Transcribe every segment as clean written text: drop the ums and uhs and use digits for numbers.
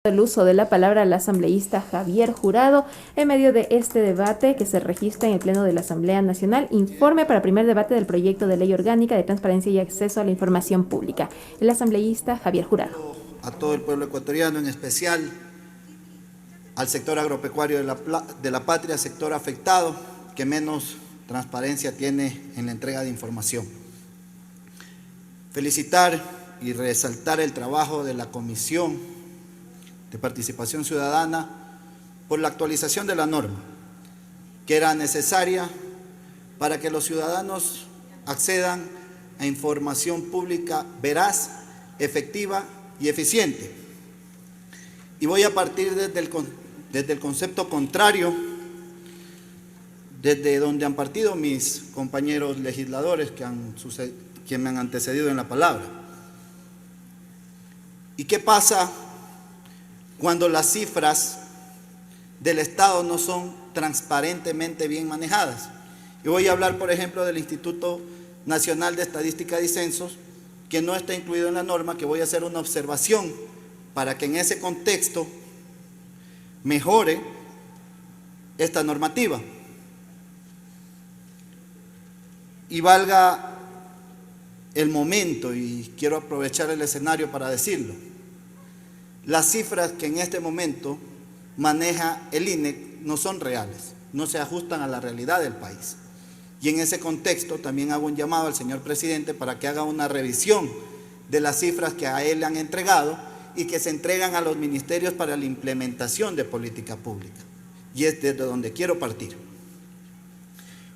El uso de la palabra al asambleísta Javier Jurado en medio de este debate que se registra en el Pleno de la Asamblea Nacional. Informe para primer debate del proyecto de ley orgánica de transparencia y acceso a la información pública. El asambleísta Javier Jurado. A todo el pueblo ecuatoriano, en especial al sector agropecuario de la patria, sector afectado que menos transparencia tiene en la entrega de información. Felicitar y resaltar el trabajo de la Comisión de Participación Ciudadana por la actualización de la norma, que era necesaria para que los ciudadanos accedan a información pública veraz, efectiva y eficiente. Y voy a partir desde el concepto contrario, desde donde han partido mis compañeros legisladores que me han antecedido en la palabra. ¿Y qué pasa cuando las cifras del Estado no son transparentemente bien manejadas? Y voy a hablar, por ejemplo, del Instituto Nacional de Estadística y Censos, que no está incluido en la norma, que voy a hacer una observación para que en ese contexto mejore esta normativa. Y valga el momento, y quiero aprovechar el escenario para decirlo, las cifras que en este momento maneja el INEC no son reales, no se ajustan a la realidad del país. Y en ese contexto también hago un llamado al señor presidente para que haga una revisión de las cifras que a él le han entregado y que se entregan a los ministerios para la implementación de política pública. Y es desde donde quiero partir.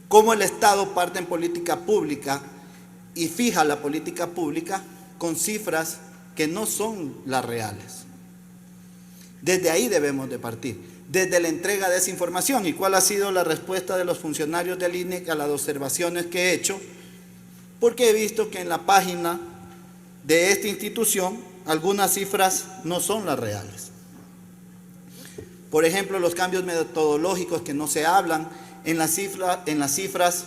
Cómo el Estado parte en política pública y fija la política pública con cifras que no son las reales. Desde ahí debemos de partir, desde la entrega de esa información. ¿Y cuál ha sido la respuesta de los funcionarios del INEC a las observaciones que he hecho? Porque he visto que en la página de esta institución algunas cifras no son las reales. Por ejemplo, los cambios metodológicos que no se hablan en las cifras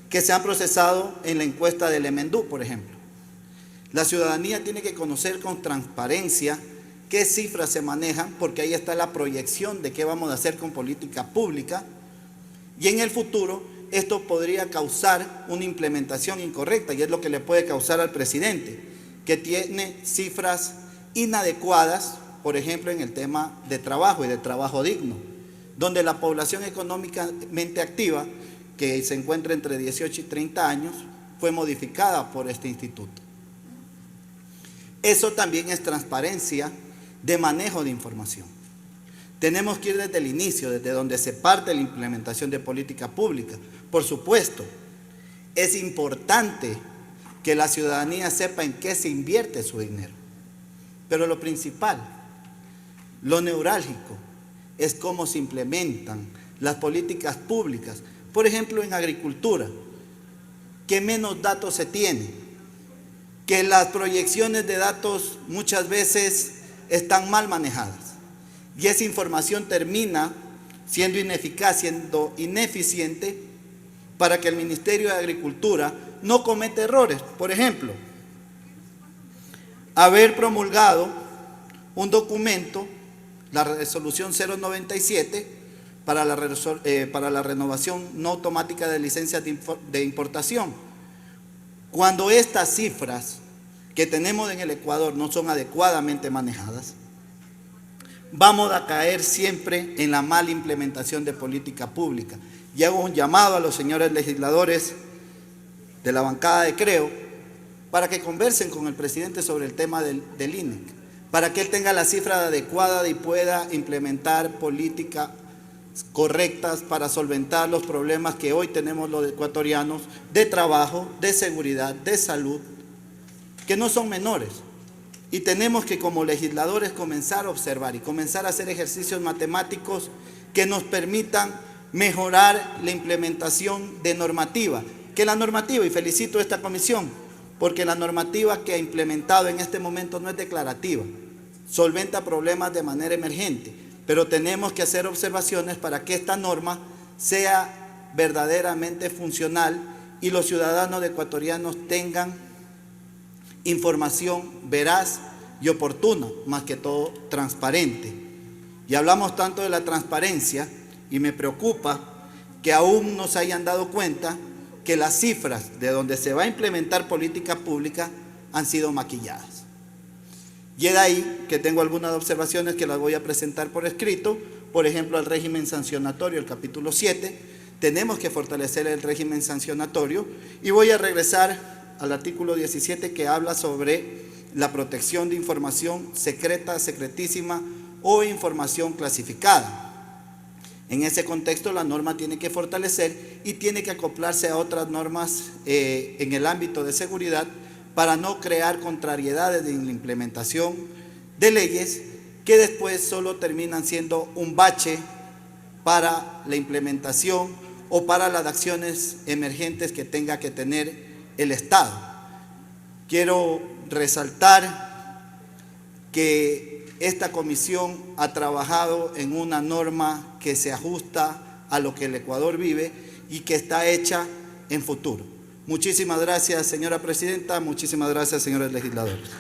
que se han procesado en la encuesta del EMENDU, por ejemplo. La ciudadanía tiene que conocer con transparencia qué cifras se manejan, porque ahí está la proyección de qué vamos a hacer con política pública, y en el futuro esto podría causar una implementación incorrecta, y es lo que le puede causar al presidente, que tiene cifras inadecuadas, por ejemplo en el tema de trabajo y de trabajo digno, donde la población económicamente activa, que se encuentra entre 18 y 30 años, fue modificada por este instituto. Eso también es transparencia de manejo de información. Tenemos que ir desde el inicio, desde donde se parte la implementación de política pública. Por supuesto, es importante que la ciudadanía sepa en qué se invierte su dinero. Pero lo principal, lo neurálgico, es cómo se implementan las políticas públicas. Por ejemplo, en agricultura, que menos datos se tienen, que las proyecciones de datos muchas veces están mal manejadas y esa información termina siendo ineficaz, siendo ineficiente, para que el Ministerio de Agricultura no cometa errores. Por ejemplo, haber promulgado un documento, la resolución 097, para la renovación no automática de licencias de importación, cuando estas cifras que tenemos en el Ecuador no son adecuadamente manejadas, vamos a caer siempre en la mala implementación de política pública. Y hago un llamado a los señores legisladores de la bancada de Creo para que conversen con el presidente sobre el tema del INEC, para que él tenga la cifra adecuada y pueda implementar políticas correctas para solventar los problemas que hoy tenemos los ecuatorianos de trabajo, de seguridad, de salud, que no son menores. Y tenemos que como legisladores comenzar a observar y comenzar a hacer ejercicios matemáticos que nos permitan mejorar la implementación de normativa. Que la normativa, y felicito a esta comisión, porque la normativa que ha implementado en este momento no es declarativa, solventa problemas de manera emergente, pero tenemos que hacer observaciones para que esta norma sea verdaderamente funcional y los ciudadanos ecuatorianos tengan información veraz, y oportuna, más que todo transparente. Y hablamos tanto de la transparencia y me preocupa que aún no se hayan dado cuenta que las cifras de donde se va a implementar política pública han sido maquilladas. Y es de ahí que tengo algunas observaciones que las voy a presentar por escrito. Por ejemplo, el régimen sancionatorio, el capítulo 7. Tenemos que fortalecer el régimen sancionatorio. Y voy a regresar al artículo 17 que habla sobre la protección de información secreta, secretísima o información clasificada. En ese contexto, la norma tiene que fortalecer y tiene que acoplarse a otras normas en el ámbito de seguridad para no crear contrariedades en la implementación de leyes que después solo terminan siendo un bache para la implementación o para las acciones emergentes que tenga que tener el Estado. Quiero resaltar que esta comisión ha trabajado en una norma que se ajusta a lo que el Ecuador vive y que está hecha en futuro. Muchísimas gracias, señora presidenta. Muchísimas gracias, señores legisladores.